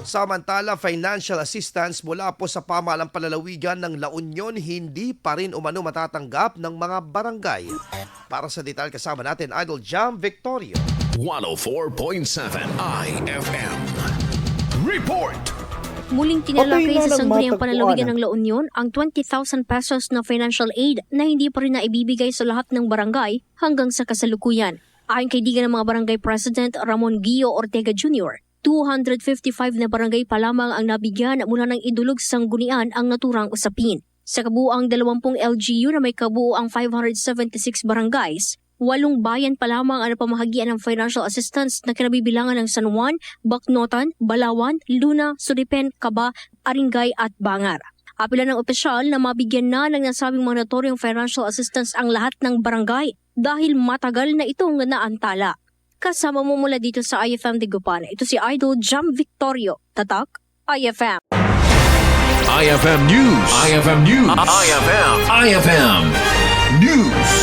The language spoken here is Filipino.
Samantala, financial assistance mula po sa pamahalang palalawigan ng La Union hindi pa rin umano matatanggap ng mga barangay. Para sa detalye kasama natin, Idol Jam Victorio. 104.7 IFM. Report! Muling tinalakay Patay na sa ng sangguniang matagpuan. palalawigan ng La Union ang 20,000 pesos na financial aid na hindi pa rin naibibigay sa lahat ng barangay hanggang sa kasalukuyan. Ayon kay Diga ng mga Barangay President Ramon Guio Ortega Jr., 255 na barangay pa lamang ang nabigyan mula ng idulog sa sanggunian ang naturang usapin. Sa kabuuang 20 LGU na may kabuuang 576 barangays, 8 bayan pa lamang ang napamahagian ng financial assistance na kinabibilangan ng San Juan, Bacnotan, Balawan, Luna, Suripen, Caba, Aringay at Bangar. Apila ng opisyal na mabigyan na ng nasabing mandatoryong financial assistance ang lahat ng barangay dahil matagal na itong naantala. Kasama mo mula dito sa IFM Dagupan, ito si Idol Jam Victorio, Tatak, IFM. IFM News. IFM News. IFM News.